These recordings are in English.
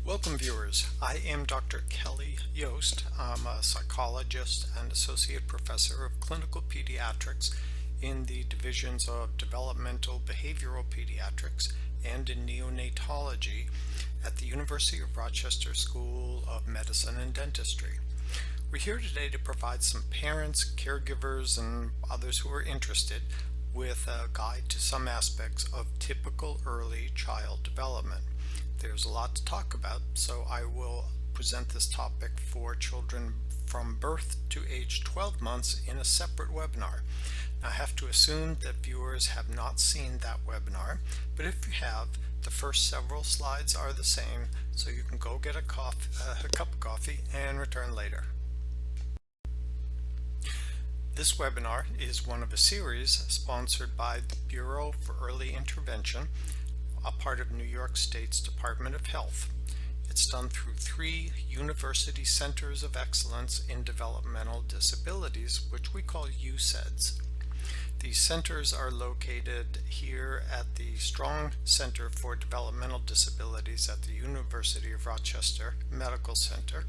Welcome viewers, I am Dr. Kelly Yost. I'm a psychologist and associate professor of clinical pediatrics in the divisions of developmental behavioral pediatrics and in neonatology at the University of Rochester School of Medicine and Dentistry. We're here today to provide some parents, caregivers, and others who are interested with a guide to some aspects of typical early child development. There's a lot to talk about, so I will present this topic for children from birth to age 12 months in a separate webinar. Now, I have to assume that viewers have not seen that webinar, but if you have, the first several slides are the same, so you can go get a cup of coffee and return later. This webinar is one of a series sponsored by the Bureau for Early Intervention, a part of New York State's Department of Health. It's done through 3 University Centers of Excellence in Developmental Disabilities, which we call UCEDs. These centers are located here at the Strong Center for Developmental Disabilities at the University of Rochester Medical Center,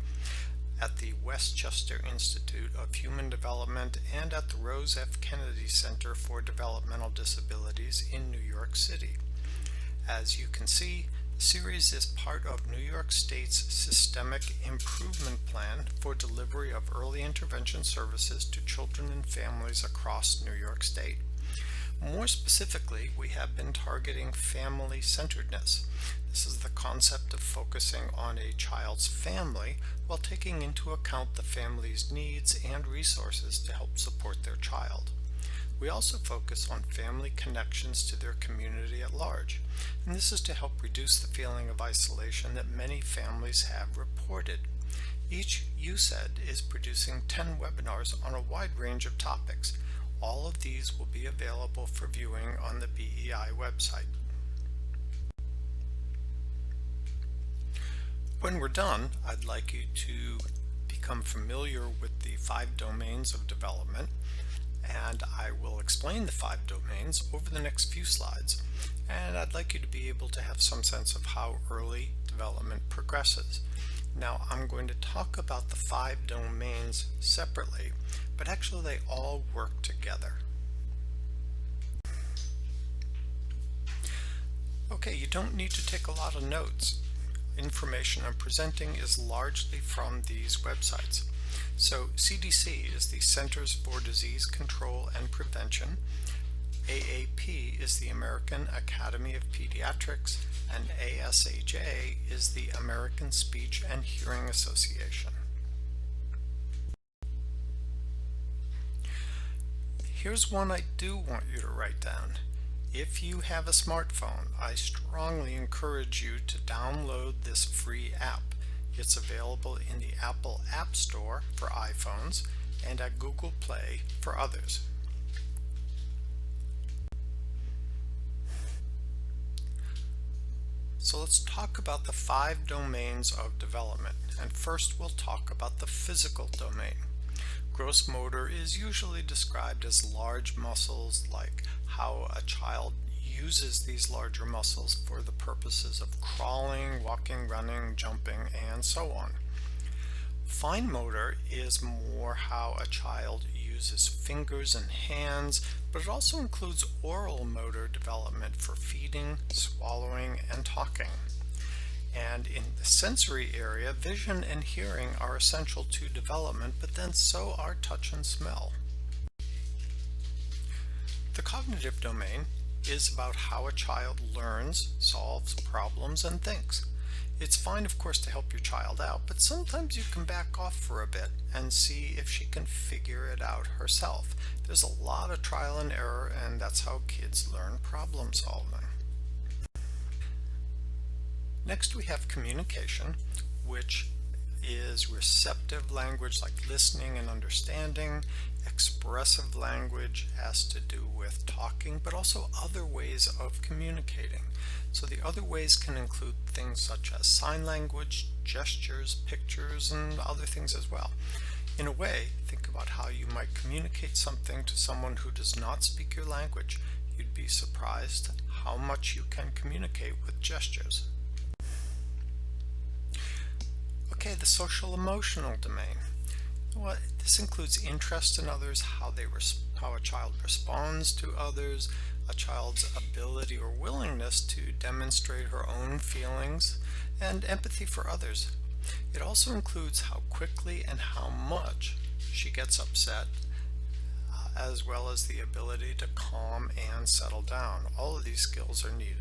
at the Westchester Institute of Human Development, and at the Rose F. Kennedy Center for Developmental Disabilities in New York City. As you can see, the series is part of New York State's Systemic Improvement Plan for delivery of early intervention services to children and families across New York State. More specifically, we have been targeting family-centeredness. This is the concept of focusing on a child's family while taking into account the family's needs and resources to help support their child. We also focus on family connections to their community at large, and this is to help reduce the feeling of isolation that many families have reported. Each UCED is producing 10 webinars on a wide range of topics. All of these will be available for viewing on the BEI website. When we're done, I'd like you to become familiar with the 5 domains of development, and I will explain the 5 domains over the next few slides, and I'd like you to be able to have some sense of how early development progresses. Now, I'm going to talk about the 5 domains separately, but actually they all work together. Okay, you don't need to take a lot of notes. Information I'm presenting is largely from these websites. So CDC is the Centers for Disease Control and Prevention, AAP is the American Academy of Pediatrics, and ASHA is the American Speech and Hearing Association. Here's one I do want you to write down. If you have a smartphone, I strongly encourage you to download this free app. It's available in the Apple App Store for iPhones and at Google Play for others. So let's talk about the 5 domains of development. And first we'll talk about the physical domain. Gross motor is usually described as large muscles, like how a child uses these larger muscles for the purposes of crawling, walking, running, jumping, and so on. Fine motor is more how a child uses fingers and hands, but it also includes oral motor development for feeding, swallowing, and talking. And in the sensory area, vision and hearing are essential to development, but then so are touch and smell. The cognitive domain is about how a child learns, solves problems, and thinks. It's fine, of course, to help your child out, but sometimes you can back off for a bit and see if she can figure it out herself. There's a lot of trial and error, and that's how kids learn problem solving. Next, we have communication, which is receptive language like listening and understanding. Expressive language has to do with talking, but also other ways of communicating. So the other ways can include things such as sign language, gestures, pictures, and other things as well. In a way, think about how you might communicate something to someone who does not speak your language. You'd be surprised how much you can communicate with gestures. Okay, the social emotional domain. Well, this includes interest in others, how a child responds to others, a child's ability or willingness to demonstrate her own feelings, and empathy for others. It also includes how quickly and how much she gets upset, as well as the ability to calm and settle down. All of these skills are needed.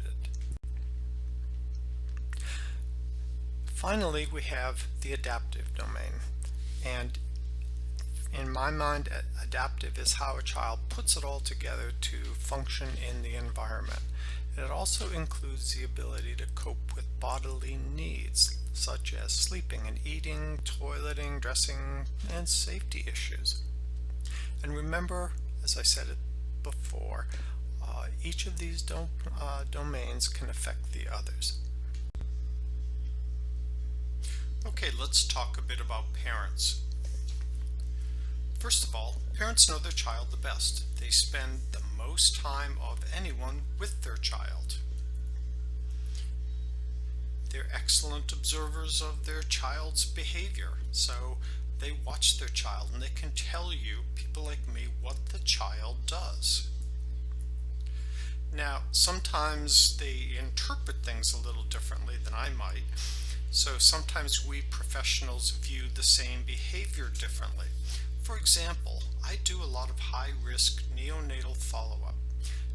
Finally, we have the adaptive domain. And in my mind, adaptive is how a child puts it all together to function in the environment. It also includes the ability to cope with bodily needs, such as sleeping and eating, toileting, dressing, and safety issues. And remember, as I said it before, each of these domains can affect the others. Okay, let's talk a bit about parents. First of all, parents know their child the best. They spend the most time of anyone with their child. They're excellent observers of their child's behavior, so they watch their child and they can tell you, people like me, what the child does. Now, sometimes they interpret things a little differently than I might, so sometimes we professionals view the same behavior differently. For example, I do a lot of high-risk neonatal follow-up.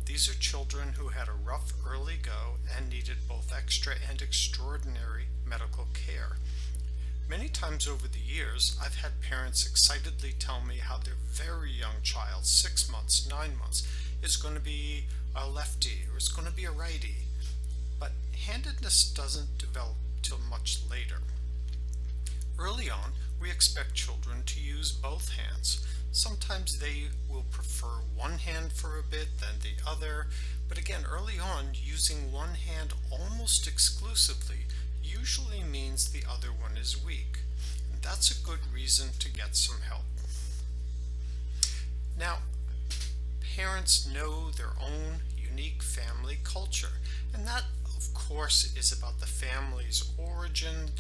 These are children who had a rough early go and needed both extra and extraordinary medical care. Many times over the years, I've had parents excitedly tell me how their very young child, 6 months, 9 months, is going to be a lefty or is going to be a righty. But handedness doesn't develop till much later. Early on, we expect children to use both hands. Sometimes they will prefer one hand for a bit, then the other, but again, early on, using one hand almost exclusively usually means the other one is weak. And that's a good reason to get some help. Now, parents know their own unique family culture, and that, of course, is about the family's origin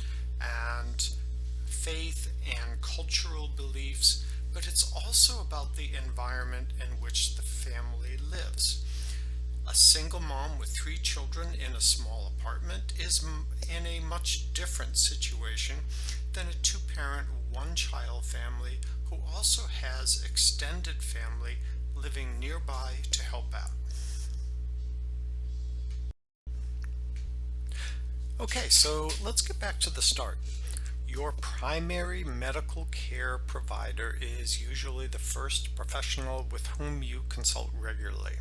and faith and cultural beliefs, but it's also about the environment in which the family lives. A single mom with 3 children in a small apartment is in a much different situation than a 2-parent, 1-child family who also has extended family living nearby to help out. Okay, so let's get back to the start. Your primary medical care provider is usually the first professional with whom you consult regularly.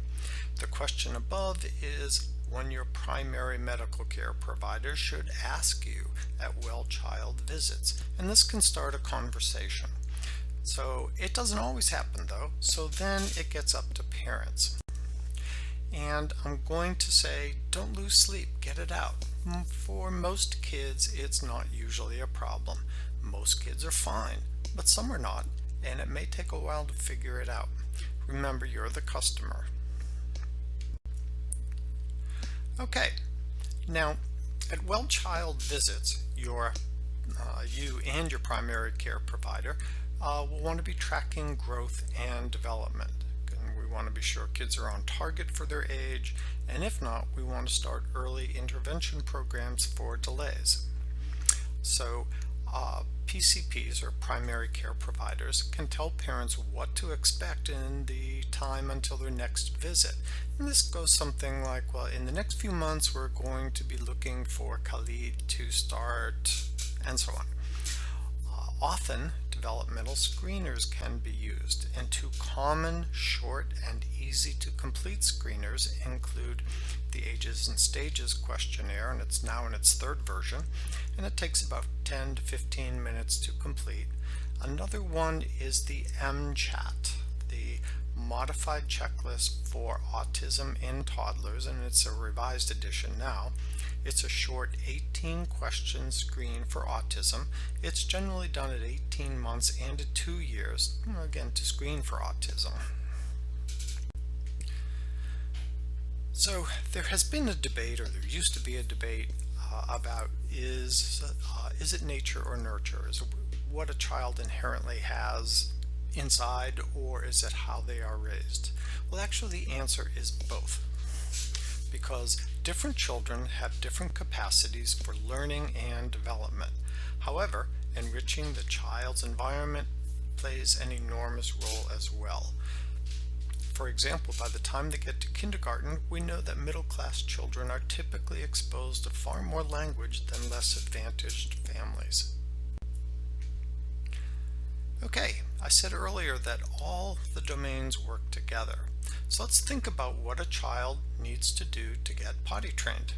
The question above is when your primary medical care provider should ask you at well-child visits, and this can start a conversation. So it doesn't always happen though, so then it gets up to parents. And I'm going to say, don't lose sleep, get it out. For most kids, it's not usually a problem. Most kids are fine, but some are not, and it may take a while to figure it out. Remember, you're the customer. Okay, now at well-child visits, you and your primary care provider will want to be tracking growth and development. We want to be sure kids are on target for their age, and if not, we want to start early intervention programs for delays. So PCPs, or primary care providers, can tell parents what to expect in the time until their next visit. And this goes something like, well, in the next few months we're going to be looking for Khalid to start, and so on. Often, developmental screeners can be used, and 2 common, short, and easy to complete screeners include the Ages and Stages questionnaire, and it's now in its 3rd version, and it takes about 10 to 15 minutes to complete. Another one is the MCHAT, the Modified Checklist for Autism in Toddlers, and it's a revised edition now. It's a short 18-question screen for autism. It's generally done at 18 months and at 2 years, again, to screen for autism. So there has been a debate, or there used to be a debate, about is it nature or nurture? Is it what a child inherently has inside, or is it how they are raised? Well, actually, the answer is both, because different children have different capacities for learning and development. However, enriching the child's environment plays an enormous role as well. For example, by the time they get to kindergarten, we know that middle-class children are typically exposed to far more language than less advantaged families. Okay, I said earlier that all the domains work together. So let's think about what a child needs to do to get potty trained.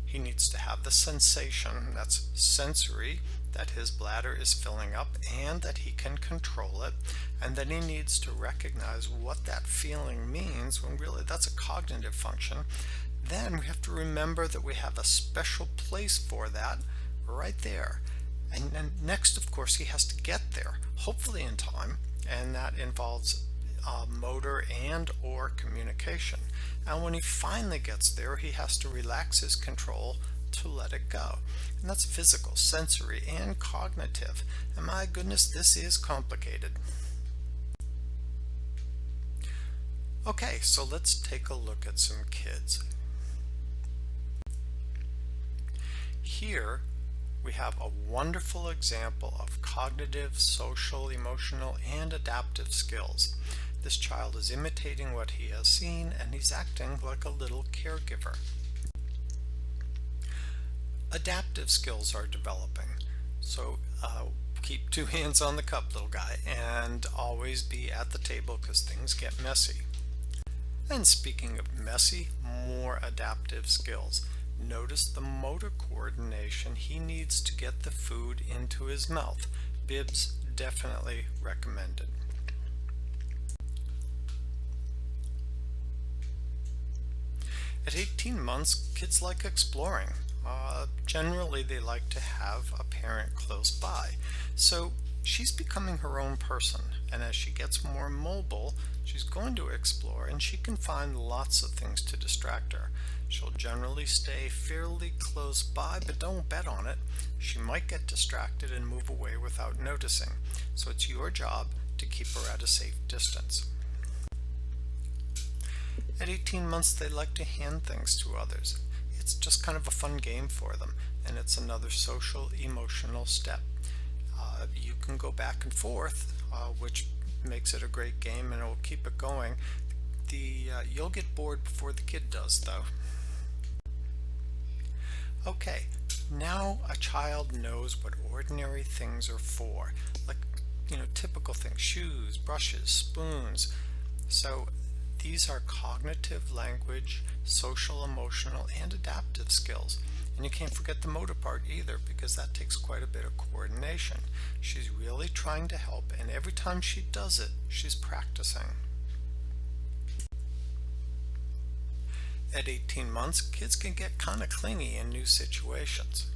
He needs to have the sensation, that's sensory, that his bladder is filling up and that he can control it. And then he needs to recognize what that feeling means, when really that's a cognitive function. Then we have to remember that we have a special place for that right there. And then next, of course, he has to get there, hopefully in time, and that involves motor and or communication. And when he finally gets there, he has to relax his control to let it go. And that's physical, sensory, and cognitive. And my goodness, this is complicated. Okay, so let's take a look at some kids. Here we have a wonderful example of cognitive, social, emotional, and adaptive skills. This child is imitating what he has seen, and he's acting like a little caregiver. Adaptive skills are developing. So keep two hands on the cup, little guy, and always be at the table because things get messy. And speaking of messy, more adaptive skills. Notice the motor coordination he needs to get the food into his mouth. Bibs definitely recommended. At 18 months, kids like exploring. Generally, they like to have a parent close by. So she's becoming her own person, and as she gets more mobile, she's going to explore, and she can find lots of things to distract her. She'll generally stay fairly close by, but don't bet on it. She might get distracted and move away without noticing. So it's your job to keep her at a safe distance. At 18 months, they like to hand things to others. It's just kind of a fun game for them, and it's another social, emotional step. You can go back and forth, which makes it a great game, and it will keep it going. You'll get bored before the kid does, though. Okay, now a child knows what ordinary things are for, like, typical things, shoes, brushes, spoons. So these are cognitive, language, social, emotional, and adaptive skills. And you can't forget the motor part either, because that takes quite a bit of coordination. She's really trying to help, and every time she does it, she's practicing. At 18 months, kids can get kind of clingy in new situations.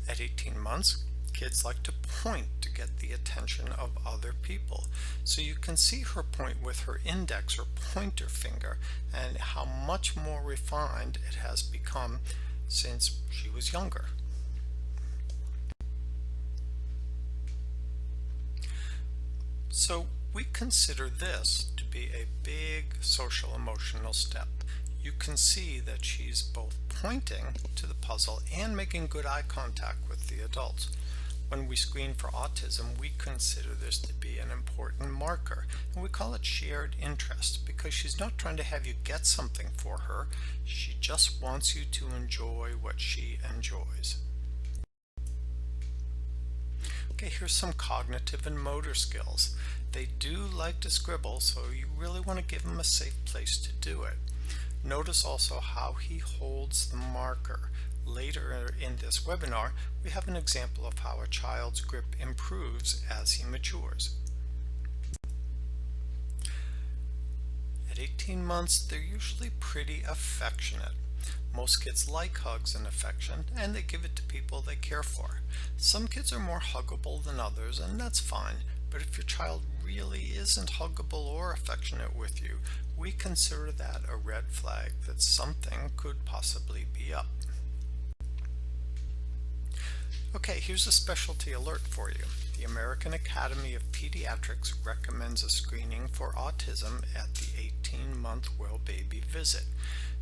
At 18 months, kids like to point to get the attention of other people. So you can see her point with her index or pointer finger, and how much more refined it has become since she was younger. So we consider this to be a big social emotional step. You can see that she's both pointing to the puzzle and making good eye contact with the adults. When we screen for autism, we consider this to be an important marker, and we call it shared interest, because she's not trying to have you get something for her. She just wants you to enjoy what she enjoys. Okay, here's some cognitive and motor skills. They do like to scribble, so you really want to give them a safe place to do it. Notice also how he holds the marker. Later in this webinar, we have an example of how a child's grip improves as he matures. At 18 months, they're usually pretty affectionate. Most kids like hugs and affection, and they give it to people they care for. Some kids are more huggable than others, and that's fine, but if your child really isn't huggable or affectionate with you, we consider that a red flag that something could possibly be up. Okay, here's a specialty alert for you. The American Academy of Pediatrics recommends a screening for autism at the 18-month well baby visit.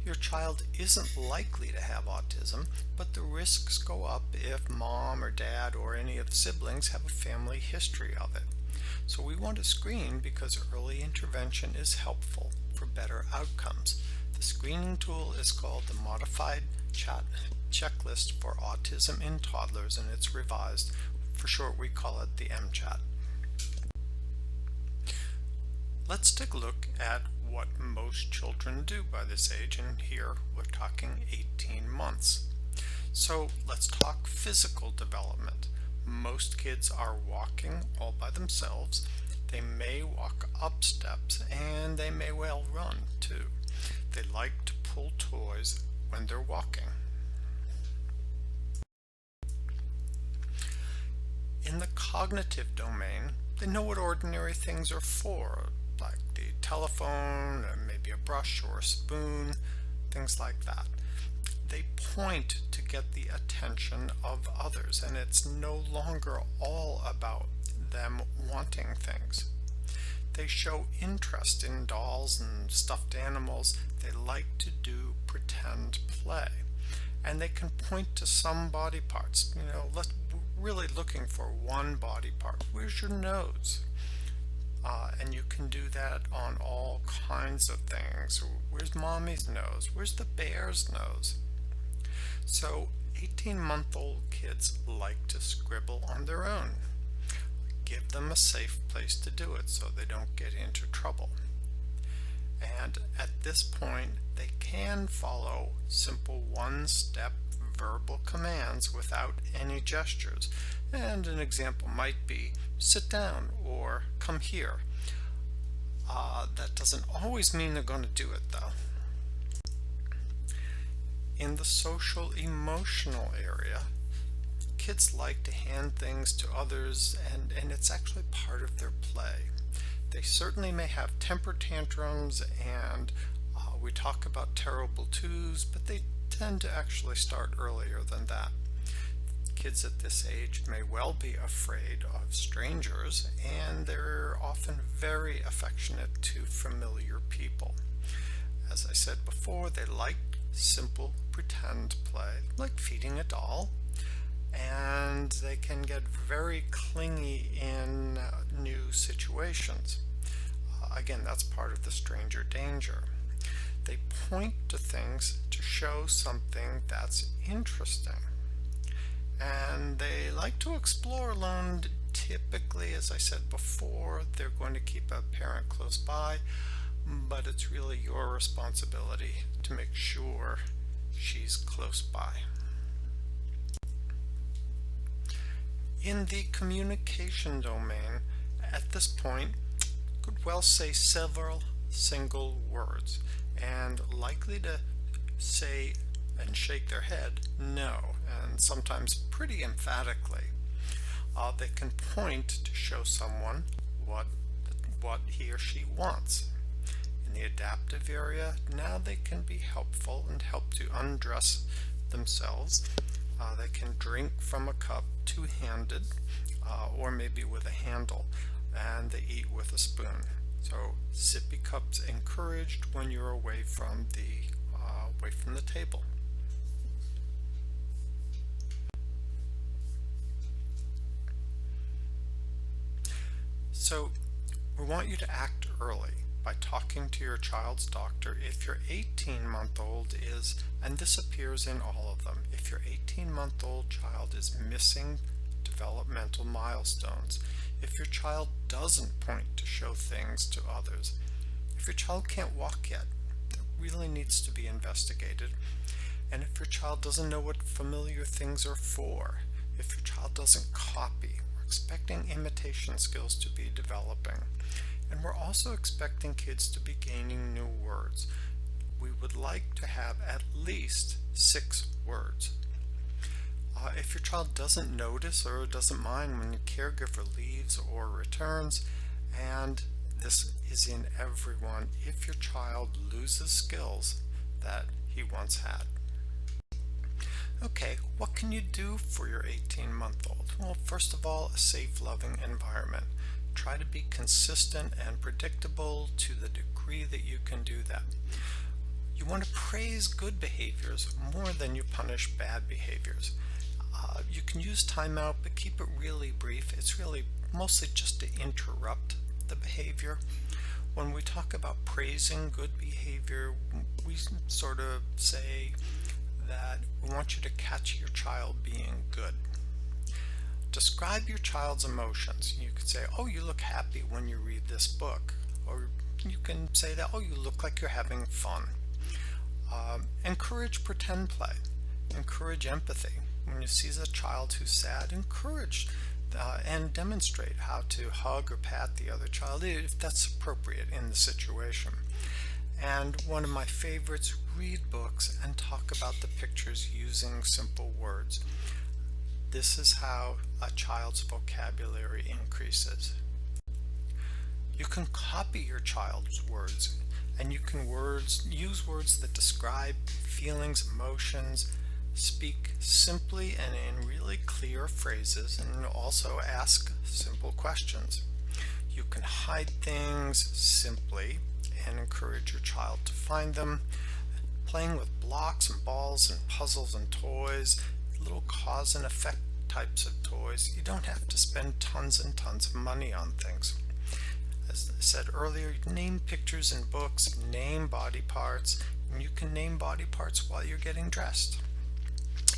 Your child isn't likely to have autism, but the risks go up if mom or dad or any of the siblings have a family history of it. So we want to screen because early intervention is helpful for better outcomes. The screening tool is called the Modified Checklist for Autism in Toddlers, and it's revised. For short, we call it the MCHAT. Let's take a look at what most children do by this age, and here we're talking 18 months. So let's talk physical development. Most kids are walking all by themselves. They may walk up steps, and they may well run too. They like to pull toys when they're walking. In the cognitive domain, they know what ordinary things are for, like the telephone, or maybe a brush or a spoon, things like that. They point to get the attention of others, and it's no longer all about them wanting things. They show interest in dolls and stuffed animals. They like to do pretend play. And they can point to some body parts. We're really looking for one body part. Where's your nose? And you can do that on all kinds of things. Where's mommy's nose? Where's the bear's nose? So 18-month-old kids like to scribble on their own. Give them a safe place to do it so they don't get into trouble. And at this point, they can follow simple one-step verbal commands without any gestures. And an example might be sit down or come here. That doesn't always mean they're going to do it though. In the social emotional area, kids like to hand things to others, and it's actually part of their play. They certainly may have temper tantrums, and we talk about terrible twos, but they tend to actually start earlier than that. Kids at this age may well be afraid of strangers, and they're often very affectionate to familiar people. As I said before, they like simple pretend play, like feeding a doll, and they can get very clingy in new situations. Again, that's part of the stranger danger. They point to things to show something that's interesting. And they like to explore alone. Typically, as I said before, they're going to keep a parent close by, but it's really your responsibility to make sure she's close by. In the communication domain, at this point, could well say several single words, and likely to say and shake their head no, and sometimes pretty emphatically. They can point to show someone what he or she wants. In the adaptive area, now they can be helpful and help to undress themselves. They can drink from a cup two-handed, or maybe with a handle, and they eat with a spoon. So sippy cups encouraged when you're away from the table. So we want you to act early by talking to your child's doctor if your 18-month-old is, and this appears in all of them, if your 18-month-old child is missing developmental milestones, if your child doesn't point to show things to others, if your child can't walk yet, that really needs to be investigated, and if your child doesn't know what familiar things are for, if your child doesn't copy, we're expecting imitation skills to be developing. And we're also expecting kids to be gaining new words. We would like to have at least 6 words. If your child doesn't notice or doesn't mind when the caregiver leaves or returns, And this is in everyone if your child loses skills that he once had. Okay, what can you do for your 18-month-old? Well, first of all, a safe, loving environment. Try to be consistent and predictable to the degree that you can do that. You want to praise good behaviors more than you punish bad behaviors. You can use timeout, but keep it really brief. It's really mostly just to interrupt the behavior. When we talk about praising good behavior, we sort of say that we want you to catch your child being good. Describe your child's emotions. You could say, oh, you look happy when you read this book. Or you can say that, oh, you look like you're having fun. Encourage pretend play. Encourage empathy. When you see a child who's sad, encourage and demonstrate how to hug or pat the other child if that's appropriate in the situation. And one of my favorites, read books and talk about the pictures using simple words. This is how a child's vocabulary increases. You can copy your child's words, and you can use words that describe feelings, emotions, speak simply and in really clear phrases, and also ask simple questions. You can hide things simply and encourage your child to find them. Playing with blocks and balls and puzzles and toys, little cause and effect types of toys. You don't have to spend tons and tons of money on things. As I said earlier, name pictures in books, name body parts, and you can name body parts while you're getting dressed.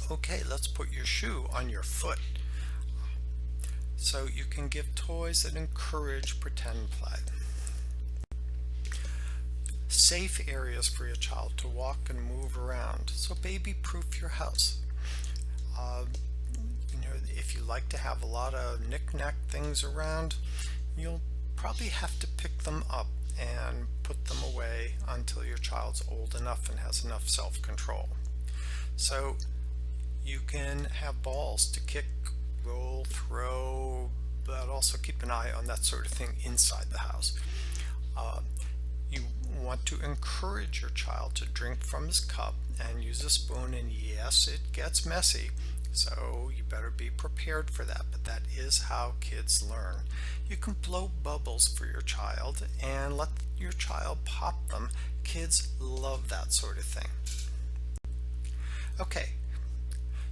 Okay, let's put your shoe on your foot. So you can give toys that encourage pretend play. Safe areas for your child to walk and move around. So baby-proof your house. If you like to have a lot of knick-knack things around, you'll probably have to pick them up and put them away until your child's old enough and has enough self-control. So you can have balls to kick, roll, throw, but also keep an eye on that sort of thing inside the house. You want to encourage your child to drink from his cup and use a spoon, and yes, it gets messy, so you better be prepared for that, but that is how kids learn. You can blow bubbles for your child and let your child pop them. Kids love that sort of thing. Okay,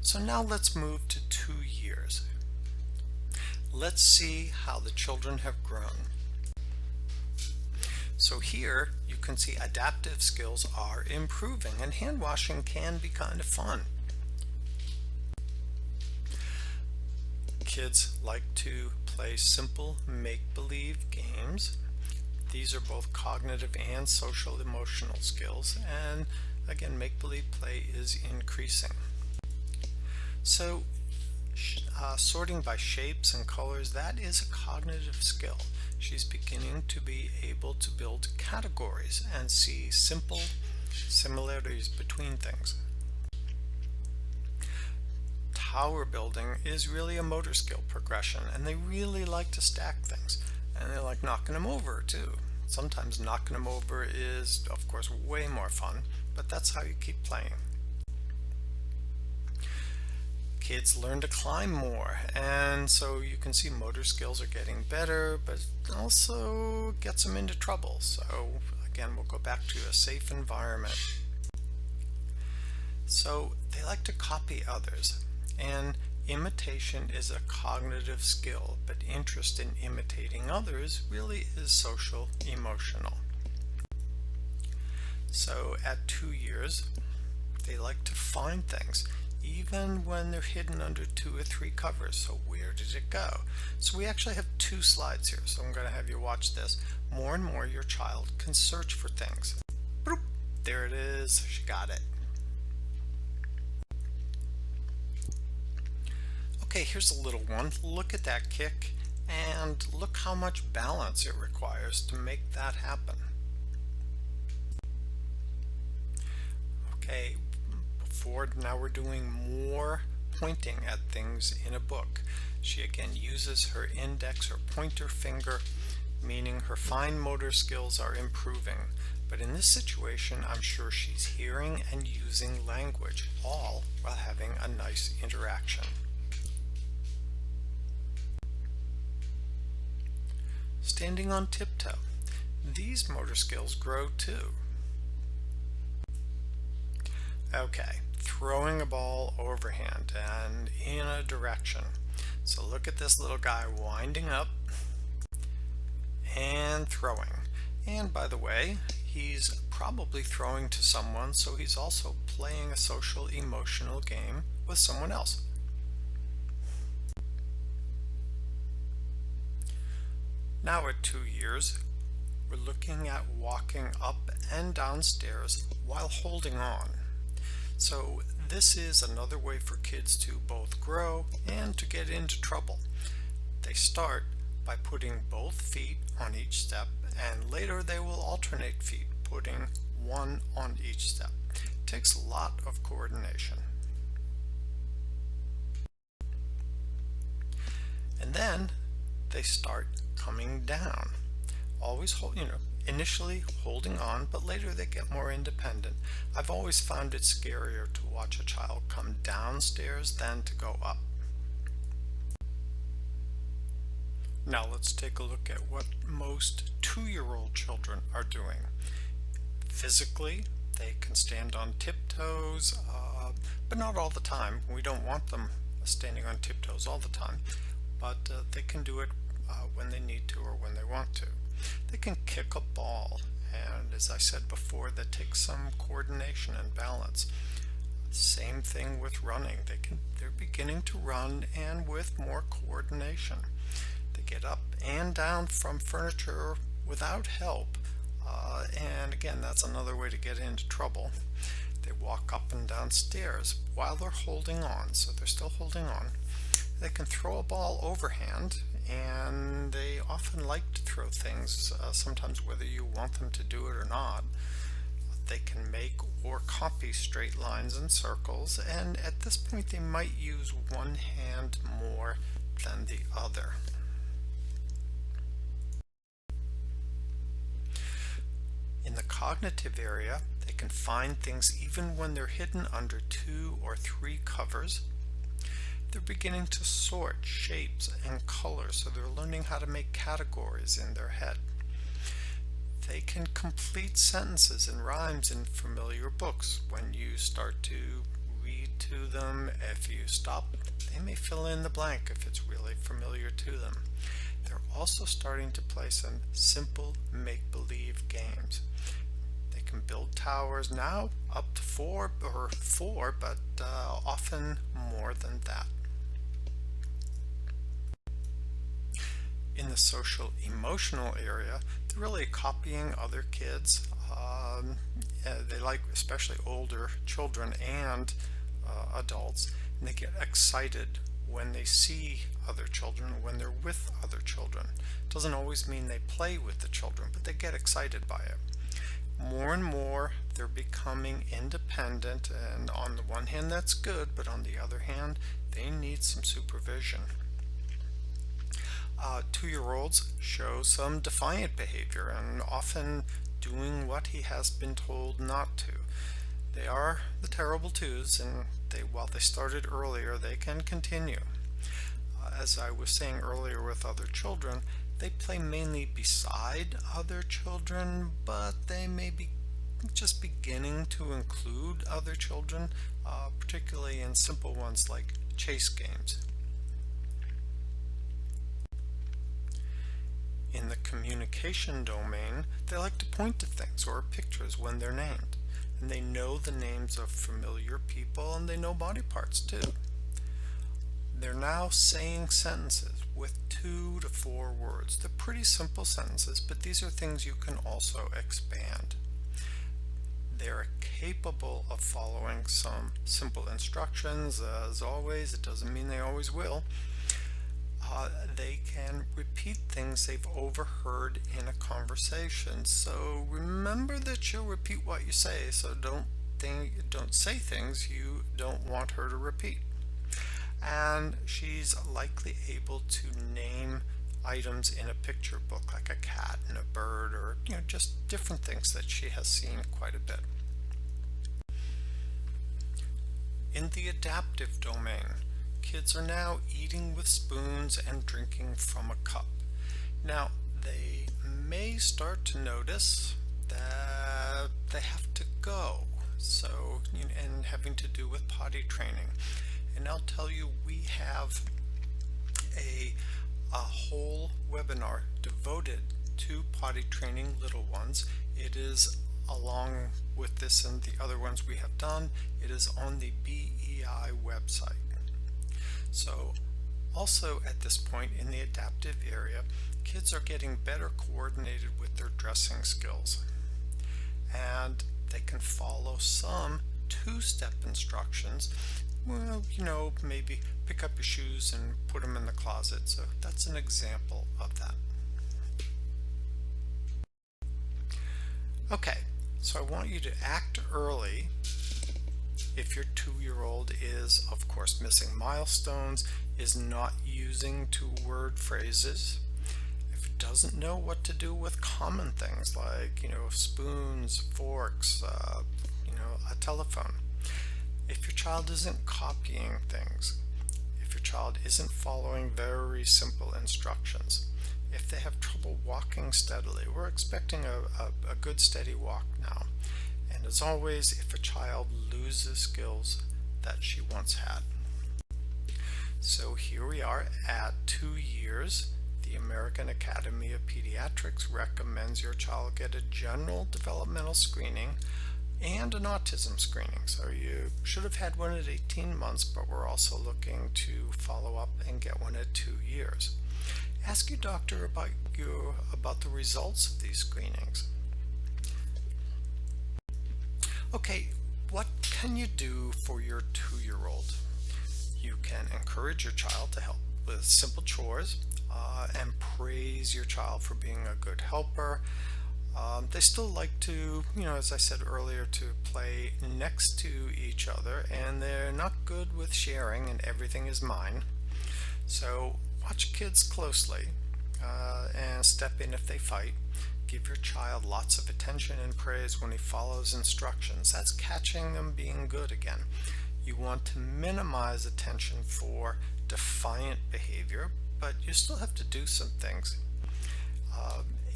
so now let's move to 2 years. Let's see how the children have grown. So here you can see adaptive skills are improving, and hand washing can be kind of fun. Kids like to play simple make-believe games. These are both cognitive and social emotional skills, and again, make-believe play is increasing. So sorting by shapes and colors, that is a cognitive skill. She's beginning to be able to build categories and see simple similarities between things. Tower building is really a motor skill progression, and they really like to stack things, and they like knocking them over too. Sometimes knocking them over is, of course, way more fun, but that's how you keep playing. Kids learn to climb more, and so you can see motor skills are getting better, but also gets them into trouble. So again, we'll go back to a safe environment. So they like to copy others, and imitation is a cognitive skill, but interest in imitating others really is social emotional. So at 2 years, they like to find things, even when they're hidden under 2 or 3 covers. So where did it go? So we actually have 2 slides here, so I'm going to have you watch this. More and more your child can search for things. Boop, there it is, she got it. Okay, here's a little one. Look at that kick, and look how much balance it requires to make that happen. Okay, now we're doing more pointing at things in a book. She again uses her index or pointer finger, meaning her fine motor skills are improving. But in this situation, I'm sure she's hearing and using language, all while having a nice interaction. Standing on tiptoe. These motor skills grow too. Okay, throwing a ball overhand and in a direction. So look at this little guy winding up and throwing. And by the way, he's probably throwing to someone, so he's also playing a social emotional game with someone else. Now at 2 years, we're looking at walking up and down stairs while holding on. So this is another way for kids to both grow and to get into trouble. They start by putting both feet on each step, and later they will alternate feet, putting one on each step. It takes a lot of coordination. And then they start coming down. Always initially holding on, but later they get more independent. I've always found it scarier to watch a child come downstairs than to go up. Now let's take a look at what most 2-year-old children are doing. Physically, they can stand on tiptoes, but not all the time. We don't want them standing on tiptoes all the time, but they can do it when they need to or when they want to. They can kick a ball, and as I said before, that takes some coordination and balance. Same thing with running. They're beginning to run, and with more coordination. They get up and down from furniture without help, and again, that's another way to get into trouble. They walk up and down stairs while they're holding on, so they're still holding on. They can throw a ball overhand, and they often like to throw things, sometimes whether you want them to do it or not. They can make or copy straight lines and circles, and at this point they might use one hand more than the other. In the cognitive area, they can find things even when they're hidden under 2 or 3 covers. They're beginning to sort shapes and colors, so they're learning how to make categories in their head. They can complete sentences and rhymes in familiar books. When you start to read to them, if you stop, they may fill in the blank if it's really familiar to them. They're also starting to play some simple make-believe games. They can build towers now up to 4, but often more than that. In the social emotional area, they're really copying other kids. They like especially older children and adults, and they get excited when they see other children, when they're with other children. It doesn't always mean they play with the children, but they get excited by it. More and more they're becoming independent, and on the one hand that's good, but on the other hand they need some supervision. 2-year-olds show some defiant behavior and often doing what he has been told not to. They are the terrible twos, and while they started earlier, they can continue. As I was saying earlier with other children, they play mainly beside other children, but they may be just beginning to include other children, particularly in simple ones like chase games. In the communication domain, they like to point to things or pictures when they're named. And they know the names of familiar people, and they know body parts too. They're now saying sentences with 2 to 4 words. They're pretty simple sentences, but these are things you can also expand. They're capable of following some simple instructions. As always, it doesn't mean they always will. They can repeat things they've overheard in a conversation. So remember that you'll repeat what you say, so don't say things you don't want her to repeat. And she's likely able to name items in a picture book, like a cat and a bird, or just different things that she has seen quite a bit. In the adaptive domain, kids are now eating with spoons and drinking from a cup. Now, they may start to notice that they have to go, and having to do with potty training. And I'll tell you, we have a whole webinar devoted to potty training little ones. It is, along with this and the other ones we have done, it is on the BEI website. So also at this point in the adaptive area, kids are getting better coordinated with their dressing skills, and they can follow some two-step instructions. Well, maybe pick up your shoes and put them in the closet. So that's an example of that. Okay, so I want you to act early if your 2-year-old is, of course, missing milestones, is not using two-word phrases, if it doesn't know what to do with common things like, spoons, forks, a telephone. If your child isn't copying things, if your child isn't following very simple instructions, if they have trouble walking steadily, we're expecting a good steady walk now. And as always, if a child loses skills that she once had. So here we are at 2 years. The American Academy of Pediatrics recommends your child get a general developmental screening and an autism screening. So you should have had one at 18 months, but we're also looking to follow up and get one at 2 years. Ask your doctor about the results of these screenings. Okay, what can you do for your 2-year-old? You can encourage your child to help with simple chores and praise your child for being a good helper. They still like to, as I said earlier, to play next to each other, and they're not good with sharing and everything is mine. So watch kids closely and step in if they fight. Give your child lots of attention and praise when he follows instructions. That's catching them being good again. You want to minimize attention for defiant behavior, but you still have to do some things.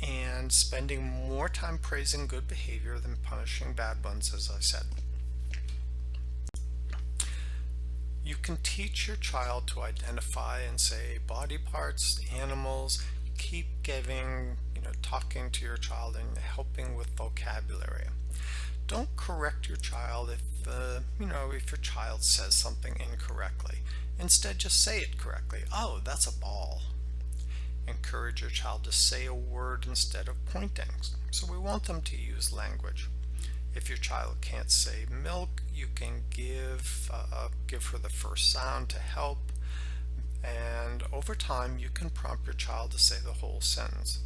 And spending more time praising good behavior than punishing bad ones, as I said. You can teach your child to identify and say body parts, animals. Keep giving, talking to your child and helping with vocabulary. Don't correct your child if your child says something incorrectly. Instead, just say it correctly. Oh, that's a ball. Encourage your child to say a word instead of pointing. So we want them to use language. If your child can't say milk, you can give her the first sound to help. And over time, you can prompt your child to say the whole sentence.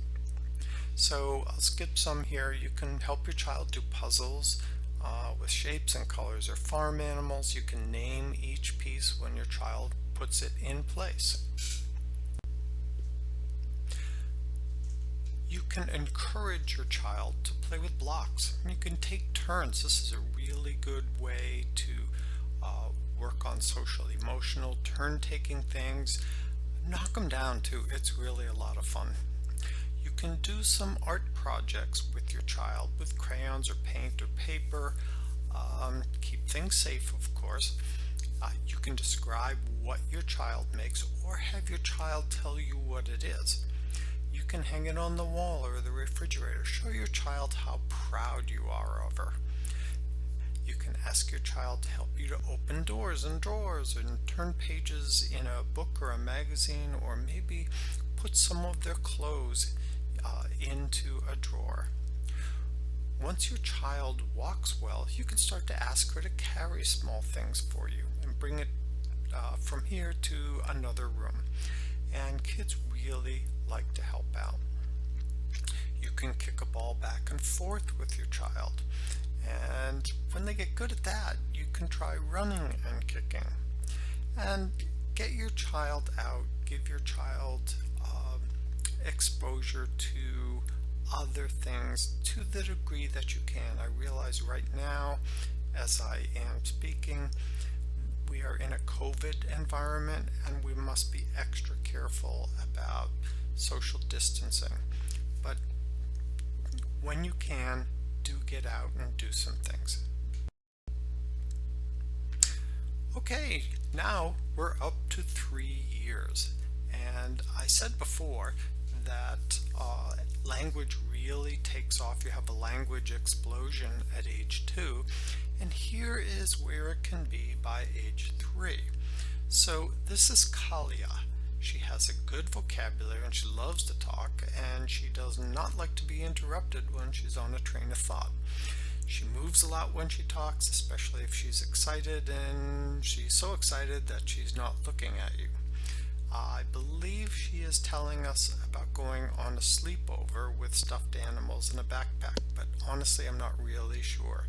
So I'll skip some here. You can help your child do puzzles with shapes and colors or farm animals. You can name each piece when your child puts it in place. You can encourage your child to play with blocks. You can take turns. This is a really good way to work on social emotional turn-taking things. Knock them down too. It's really a lot of fun. You can do some art projects with your child with crayons or paint or paper. Keep things safe, of course. You can describe what your child makes or have your child tell you what it is. You can hang it on the wall or the refrigerator. Show your child how proud you are of her. You can ask your child to help you to open doors and drawers and turn pages in a book or a magazine, or maybe put some of their clothes into a drawer. Once your child walks well, you can start to ask her to carry small things for you and bring it from here to another room. And kids really like to help out. You can kick a ball back and forth with your child. And when they get good at that, you can try running and kicking. And get your child out. Give your child exposure to other things to the degree that you can. I realize right now, as I am speaking, we are in a COVID environment and we must be extra careful about social distancing. But when you can, do get out and do some things. Okay, now we're up to 3 years. And I said before that language really takes off. You have a language explosion at age 2, and here is where it can be by age 3. So this is Kalia. She has a good vocabulary and she loves to talk, and she does not like to be interrupted when she's on a train of thought. She moves a lot when she talks, especially if she's excited, and she's so excited that she's not looking at you. I believe she is telling us about going on a sleepover with stuffed animals in a backpack, but honestly I'm not really sure.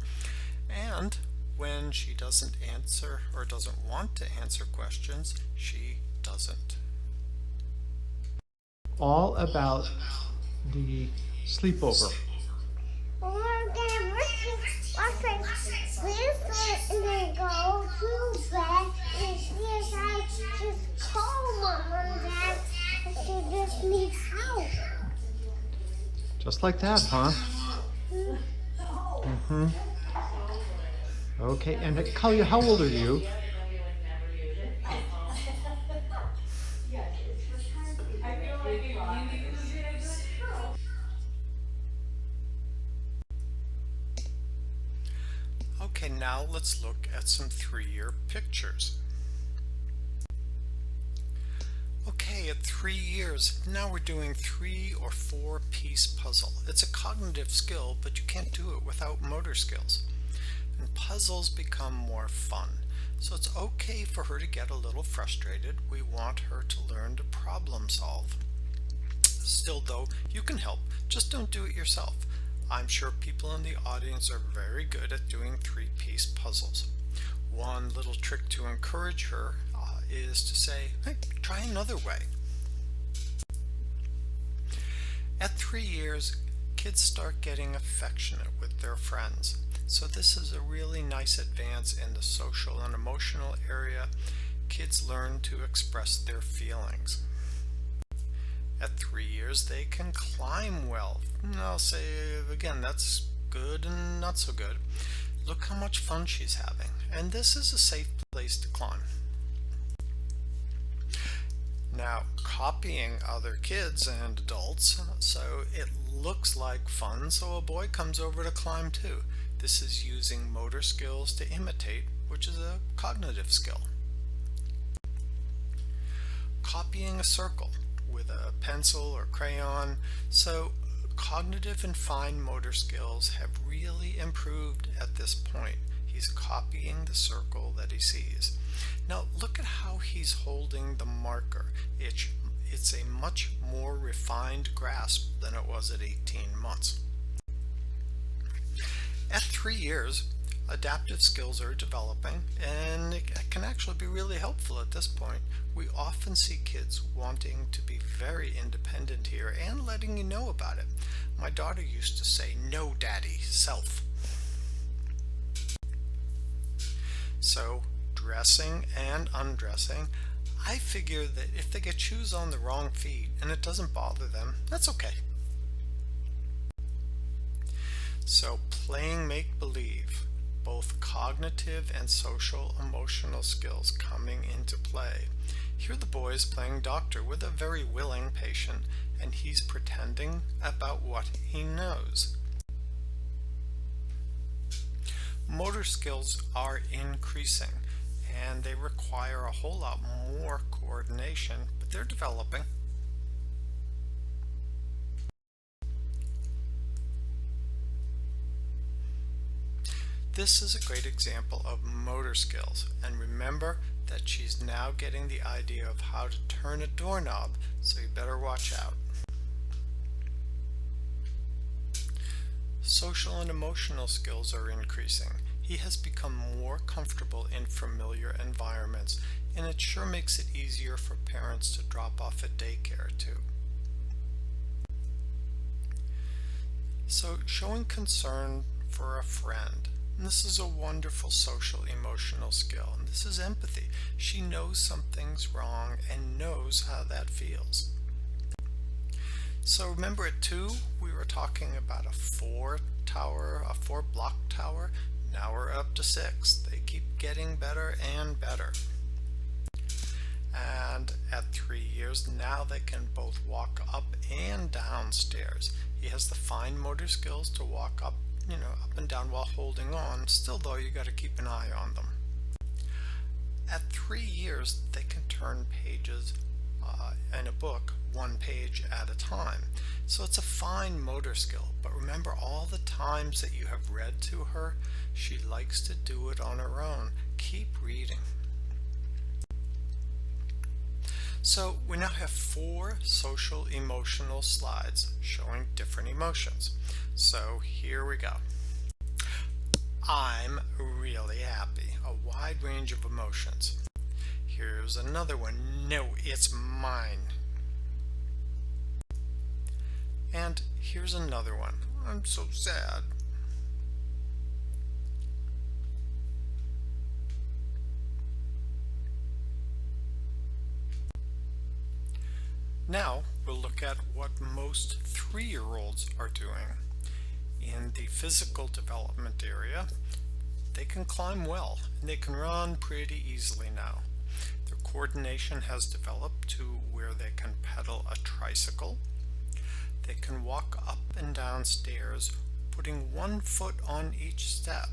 And when she doesn't answer or doesn't want to answer questions, she doesn't. All about the sleepover. Just like that, huh? Mm-hmm. Okay, and Kalia, how old are you? Okay, now let's look at some 3-year pictures. Okay, at 3 years, now we're doing 3 or 4 piece puzzle. It's a cognitive skill, but you can't do it without motor skills. And puzzles become more fun. So it's okay for her to get a little frustrated. We want her to learn to problem solve. Still though, you can help, just don't do it yourself. I'm sure people in the audience are very good at doing 3-piece puzzles. One little trick to encourage her is to say, hey, try another way. At 3 years, kids start getting affectionate with their friends. So this is a really nice advance in the social and emotional area. Kids learn to express their feelings. At 3 years, they can climb well. And I'll say again, that's good and not so good. Look how much fun she's having. And this is a safe place to climb. Now, copying other kids and adults, so it looks like fun, so a boy comes over to climb too. This is using motor skills to imitate, which is a cognitive skill. Copying a circle with a pencil or crayon, so cognitive and fine motor skills have really improved at this point. He's copying the circle that he sees. Now look at how he's holding the marker. It's a much more refined grasp than it was at 18 months. At 3 years, adaptive skills are developing, and it can actually be really helpful at this point. We often see kids wanting to be very independent here and letting you know about it. My daughter used to say, "No, Daddy, self." So, dressing and undressing, I figure that if they get shoes on the wrong feet and it doesn't bother them, that's okay. So, playing make-believe, both cognitive and social emotional skills coming into play. Here the boy is playing doctor with a very willing patient, and he's pretending about what he knows. Motor skills are increasing, and they require a whole lot more coordination, but they're developing. This is a great example of motor skills, and remember that she's now getting the idea of how to turn a doorknob, so you better watch out. Social and emotional skills are increasing. He has become more comfortable in familiar environments, and it sure makes it easier for parents to drop off at daycare too. So showing concern for a friend. And this is a wonderful social emotional skill. And this is empathy. She knows something's wrong and knows how that feels. So remember at 2, we were talking about a 4 block tower. Now we're up to 6. They keep getting better and better. And at 3 years, now they can both walk up and down stairs. He has the fine motor skills to walk up, up and down while holding on. Still though, you got to keep an eye on them. At 3 years, they can turn pages in a book 1 page at a time. So it's a fine motor skill, but remember all the times that you have read to her, she likes to do it on her own. Keep reading. So we now have 4 social emotional slides showing different emotions. So here we go. I'm really happy, a wide range of emotions. Here's another one. No, it's mine. And here's another one. I'm so sad. Now we'll look at what most 3-year-olds are doing. In the physical development area, they can climb well and they can run pretty easily now. Their coordination has developed to where they can pedal a tricycle. They can walk up and down stairs, putting 1 foot on each step.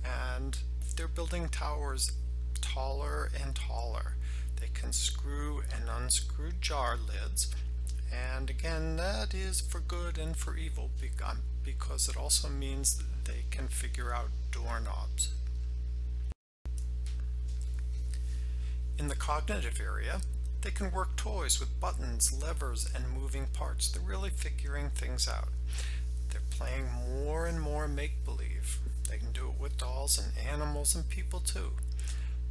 And they're building towers taller and taller. They can screw and unscrew jar lids. And again, that is for good and for evil because it also means that they can figure out doorknobs. In the cognitive area, they can work toys with buttons, levers, and moving parts. They're really figuring things out. They're playing more and more make-believe. They can do it with dolls and animals and people too.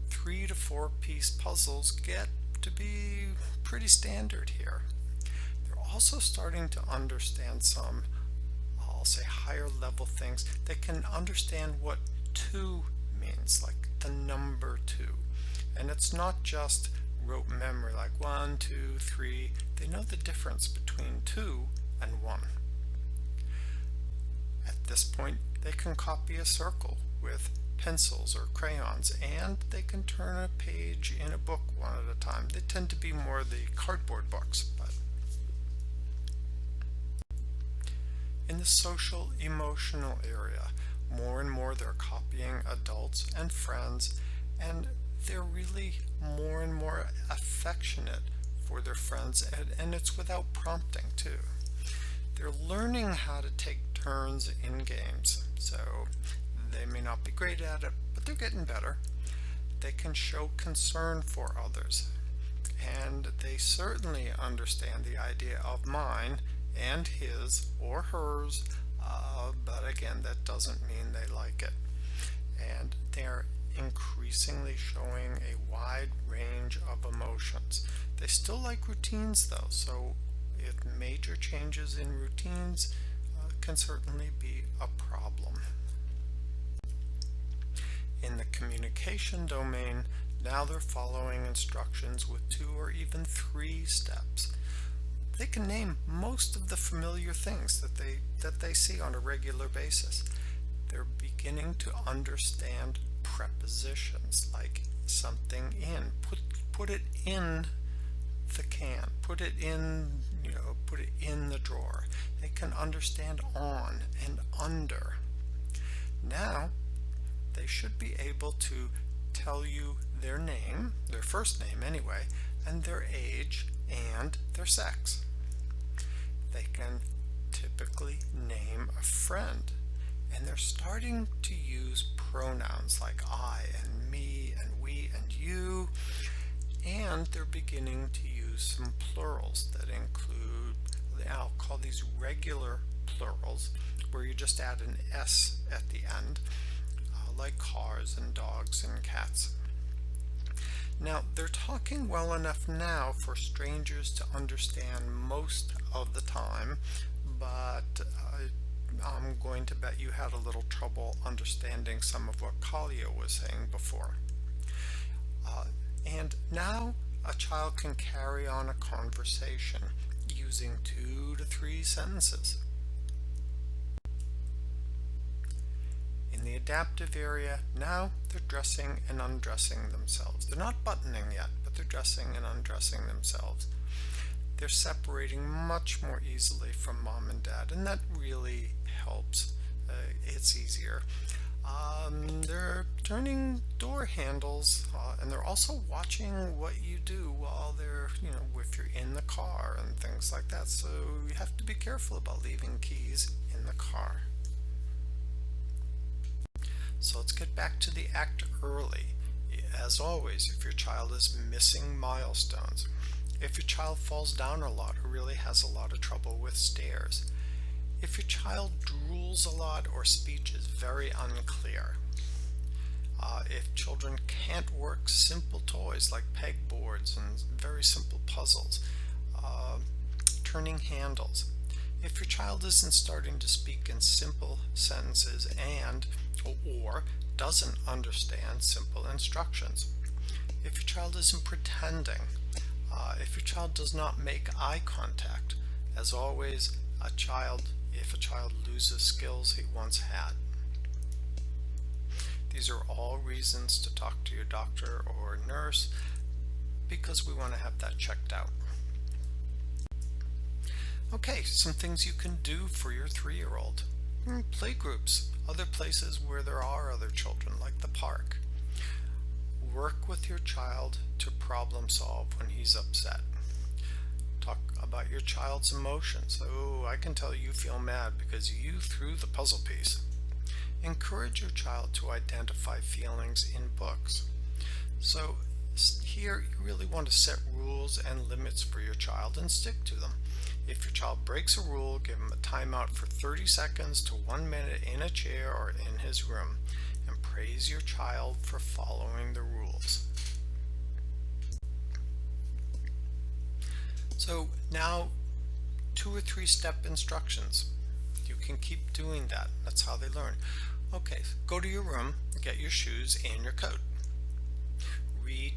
3 to 4 piece puzzles get to be pretty standard here. They're also starting to understand some, I'll say, higher level things. They can understand what 2 means, like the number 2. And it's not just rote memory like 1, 2, 3. They know the difference between 2 and 1. At this point, they can copy a circle with pencils or crayons, and they can turn a page in a book one at a time. They tend to be more the cardboard books, but in the social emotional area, more and more they're copying adults and friends, and they're really more and more affectionate for their friends, and it's without prompting too. They're learning how to take turns in games, so they may not be great at it, but they're getting better. They can show concern for others, and they certainly understand the idea of mine and his or hers, but again, that doesn't mean they like it. And they're increasingly showing a wide range of emotions. They still like routines though, so if major changes in routines can certainly be a problem. In the communication domain, now they're following instructions with 2 or even 3 steps. They can name most of the familiar things that they see on a regular basis. They're beginning to understand prepositions like something in, put it in the can, put it in the drawer. They can understand on and under. Now they should be able to tell you their name, their first name anyway, and their age and their sex. They can typically name a friend, and they're starting to use pronouns like I and me and we and you, and they're beginning to use some plurals that include, I'll call these regular plurals, where you just add an S at the end, like cars and dogs and cats. Now, they're talking well enough now for strangers to understand most of the time, but I'm going to bet you had a little trouble understanding some of what Kalia was saying before. And now a child can carry on a conversation using 2 to 3 sentences. In the adaptive area, now they're dressing and undressing themselves. They're not buttoning yet, but they're dressing and undressing themselves. They're separating much more easily from mom and dad, and that really helps. It's easier. They're turning door handles, and they're also watching what you do while they're, if you're in the car and things like that. So you have to be careful about leaving keys in the car. So let's get back to the act early. As always, if your child is missing milestones, if your child falls down a lot or really has a lot of trouble with stairs, if your child drools a lot or speech is very unclear, if children can't work simple toys like pegboards and very simple puzzles, turning handles, if your child isn't starting to speak in simple sentences and or doesn't understand simple instructions, if your child isn't pretending, if your child does not make eye contact, as always, if a child loses skills he once had. These are all reasons to talk to your doctor or nurse because we want to have that checked out. Okay, some things you can do for your 3-year-old. Playgroups, other places where there are other children, like the park. Work with your child to problem solve when he's upset. Talk about your child's emotions. Oh, I can tell you feel mad because you threw the puzzle piece. Encourage your child to identify feelings in books. So here you really want to set rules and limits for your child and stick to them. If your child breaks a rule, give him a timeout for 30 seconds to 1 minute in a chair or in his room, and praise your child for following the rules. So now 2 or 3 step instructions. You can keep doing that. That's how they learn. Okay, go to your room, get your shoes and your coat. Read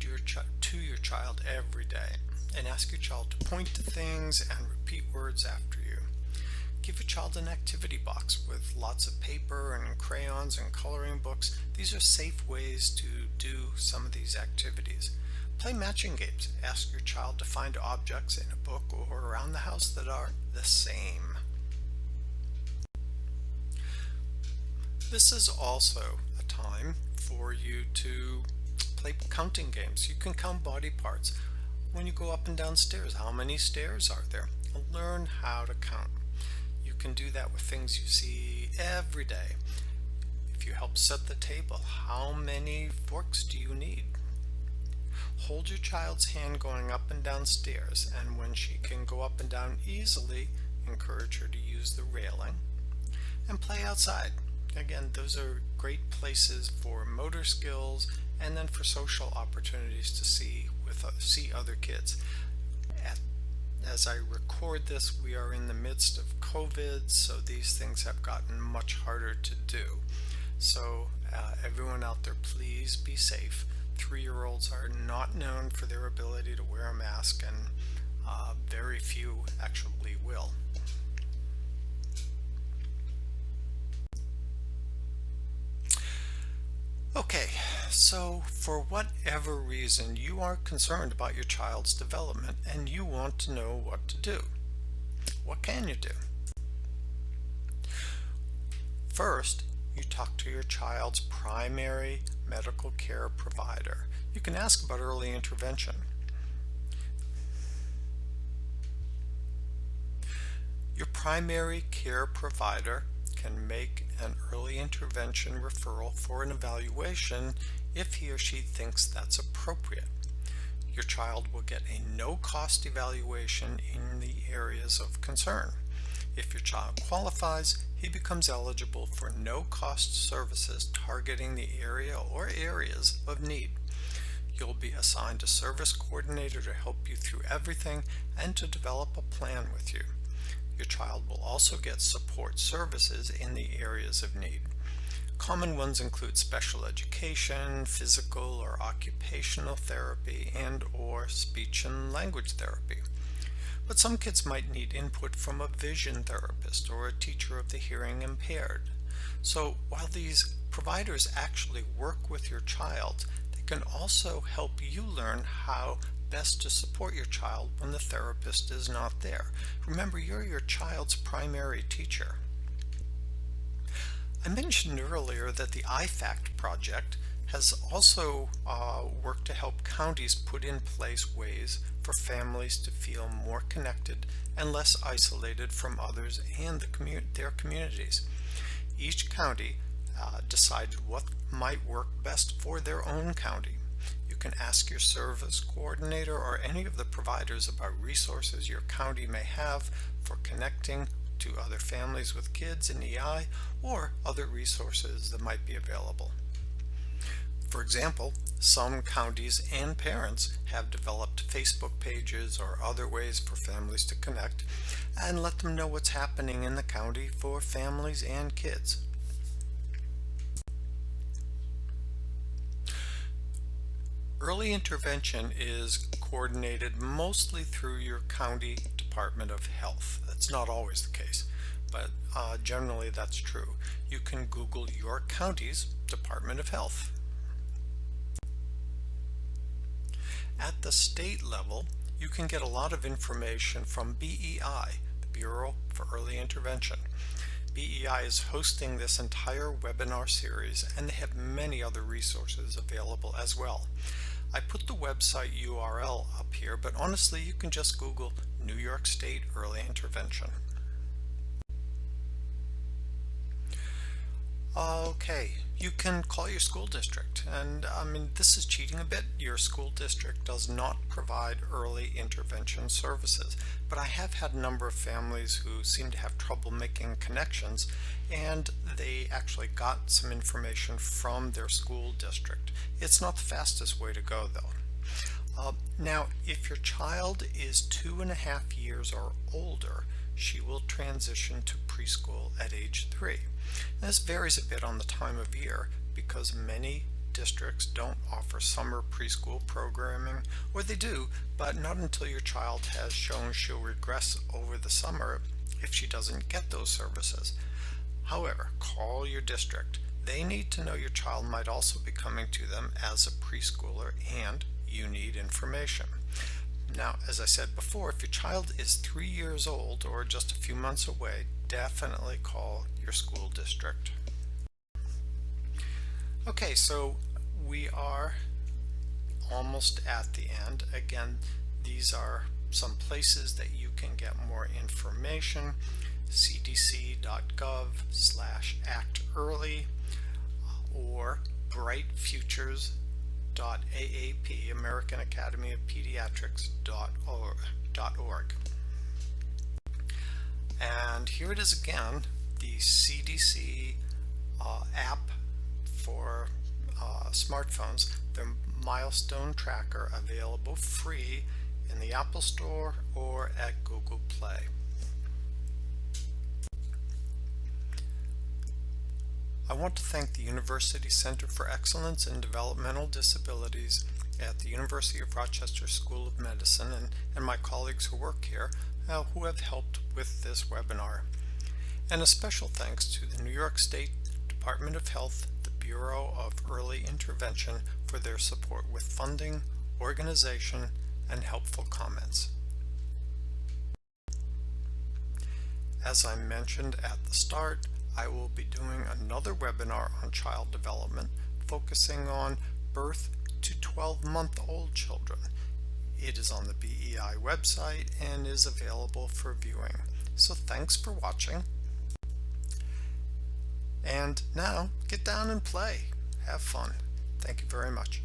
to your child every day and ask your child to point to things and repeat words after you. Give your child an activity box with lots of paper and crayons and coloring books. These are safe ways to do some of these activities. Play matching games. Ask your child to find objects in a book or around the house that are the same. This is also a time for you to play counting games. You can count body parts. When you go up and down stairs, how many stairs are there? Learn how to count. You can do that with things you see every day. If you help set the table, how many forks do you need? Hold your child's hand going up and down stairs, and when she can go up and down easily, encourage her to use the railing. And play outside. Again, those are great places for motor skills and then for social opportunities to see other kids. As I record this, we are in the midst of COVID, so these things have gotten much harder to do. So everyone out there, please be safe. 3-year-olds are not known for their ability to wear a mask, and very few actually will. Okay, so for whatever reason you are concerned about your child's development and you want to know what to do, what can you do? First, you talk to your child's primary medical care provider. You can ask about early intervention. Your primary care provider can make an early intervention referral for an evaluation if he or she thinks that's appropriate. Your child will get a no-cost evaluation in the areas of concern. If your child qualifies, he becomes eligible for no-cost services targeting the area or areas of need. You'll be assigned a service coordinator to help you through everything and to develop a plan with you. Your child will also get support services in the areas of need. Common ones include special education, physical or occupational therapy, and/or speech and language therapy. But some kids might need input from a vision therapist or a teacher of the hearing impaired. So while these providers actually work with your child, they can also help you learn how best to support your child when the therapist is not there. Remember, you're your child's primary teacher. I mentioned earlier that the IFACT project has also worked to help counties put in place ways for families to feel more connected and less isolated from others and their communities. Each county decided what might work best for their own county. You can ask your service coordinator or any of the providers about resources your county may have for connecting to other families with kids in EI or other resources that might be available. For example, some counties and parents have developed Facebook pages or other ways for families to connect and let them know what's happening in the county for families and kids. Early intervention is coordinated mostly through your county Department of Health. That's not always the case, but generally that's true. You can Google your county's Department of Health. At the state level, you can get a lot of information from BEI, the Bureau for Early Intervention. BEI is hosting this entire webinar series, and they have many other resources available as well. I put the website URL up here, but honestly, you can just Google New York State Early Intervention. Okay, you can call your school district, and this is cheating a bit. Your school district does not provide early intervention services, but I have had a number of families who seem to have trouble making connections, and they actually got some information from their school district. It's not the fastest way to go, though. Now, if your child is 2.5 years or older, she will transition to preschool at age 3. This varies a bit on the time of year because many districts don't offer summer preschool programming, or they do, but not until your child has shown she'll regress over the summer if she doesn't get those services. However, call your district. They need to know your child might also be coming to them as a preschooler, and you need information. Now, as I said before, if your child is 3 years old or just a few months away, definitely call your school district. Okay, so we are almost at the end. Again, these are some places that you can get more information: cdc.gov/actearly or brightfutures.aap, American Academy of Pediatrics.org. And here it is again, the CDC app for smartphones, the milestone tracker, available free in the Apple Store or at Google Play. I want to thank the University Center for Excellence in Developmental Disabilities at the University of Rochester School of Medicine and my colleagues who work here who have helped with this webinar. And a special thanks to the New York State Department of Health, the Bureau of Early Intervention, for their support with funding, organization, and helpful comments. As I mentioned at the start, I will be doing another webinar on child development, focusing on birth to 12-month-old children. It is on the BEI website and is available for viewing. So thanks for watching. And now, get down and play. Have fun. Thank you very much.